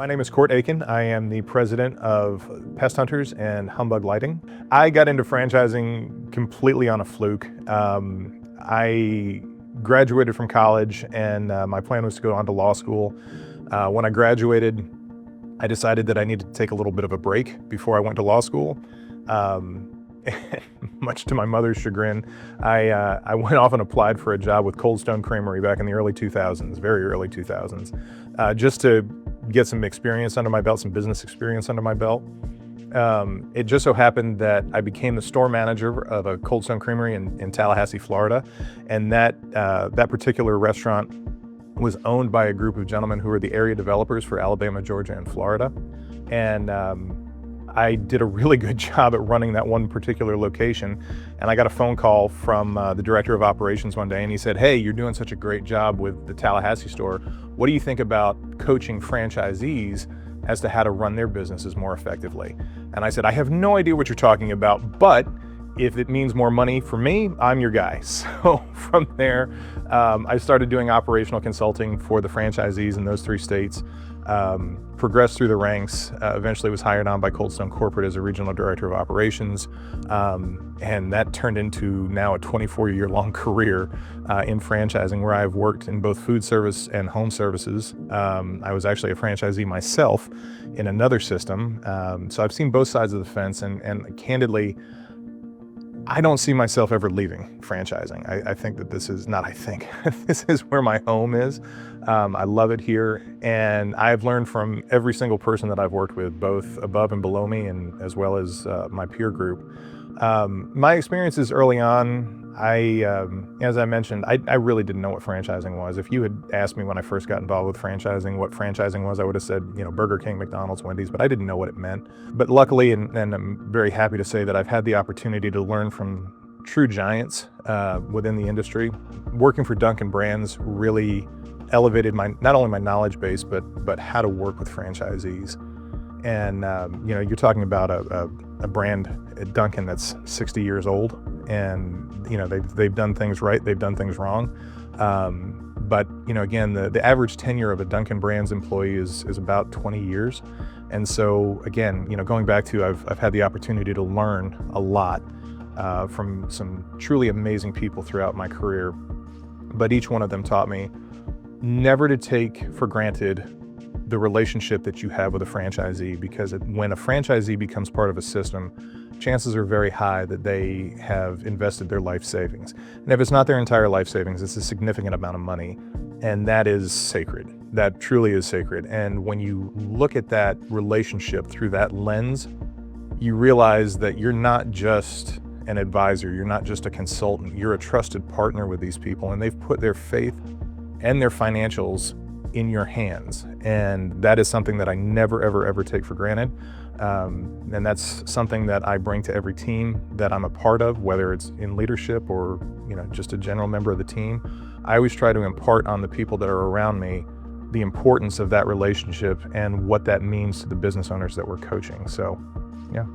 My name is Aiken. I am the president of Pest Hunters and Humbug Lighting. I got into franchising completely on a fluke. I graduated from college and my plan was to go on to law school. When I graduated, I decided that I needed to take a little bit of a break before I went to law school. Much to my mother's chagrin, I went off and applied for a job with Cold Stone Creamery back in the early 2000s, very early 2000s, just to get some experience under my belt, some business experience under my belt. It just so happened that I became the store manager of a Cold Stone Creamery in Tallahassee, Florida, and that particular restaurant was owned by a group of gentlemen who were the area developers for Alabama, Georgia, and Florida. And I did a really good job at running that one particular location. And I got a phone call from the director of operations one day, and he said, "Hey, you're doing such a great job with the Tallahassee store. What do you think about coaching franchisees as to how to run their businesses more effectively?" And I said, "I have no idea what you're talking about, but if it means more money for me, I'm your guy." So from there, I started doing operational consulting for the franchisees in those 3 states, progressed through the ranks, eventually was hired on by Cold Stone Corporate as a regional director of operations, and that turned into now a 24-year-long career in franchising, where I've worked in both food service and home services. I was actually a franchisee myself in another system, so I've seen both sides of the fence, and candidly, I don't see myself ever leaving franchising. I think that this is this is where my home is. I love it here, and I've learned from every single person that I've worked with, both above and below me, and as well as my peer group. My experiences early on, as I mentioned, I really didn't know what franchising was. If you had asked me when I first got involved with franchising what franchising was, I would have said, Burger King, McDonald's, Wendy's, but I didn't know what it meant. But luckily, and I'm very happy to say that I've had the opportunity to learn from true giants within the industry. Working for Dunkin' Brands really elevated not only my knowledge base, but how to work with franchisees. And you're talking about a brand at Dunkin' that's 60 years old, and they've done things right, they've done things wrong. But again, the average tenure of a Dunkin' Brands employee is about 20 years. And so again, going back to I've had the opportunity to learn a lot from some truly amazing people throughout my career. But each one of them taught me never to take for granted the relationship that you have with a franchisee, because when a franchisee becomes part of a system, chances are very high that they have invested their life savings. And if it's not their entire life savings, it's a significant amount of money, and that is sacred. That truly is sacred. And when you look at that relationship through that lens, you realize that you're not just an advisor, you're not just a consultant, you're a trusted partner with these people, and they've put their faith and their financials in your hands. And that is something that I never, ever, ever take for granted. And that's something that I bring to every team that I'm a part of, whether it's in leadership or, just a general member of the team. I always try to impart on the people that are around me the importance of that relationship and what that means to the business owners that we're coaching. So, yeah.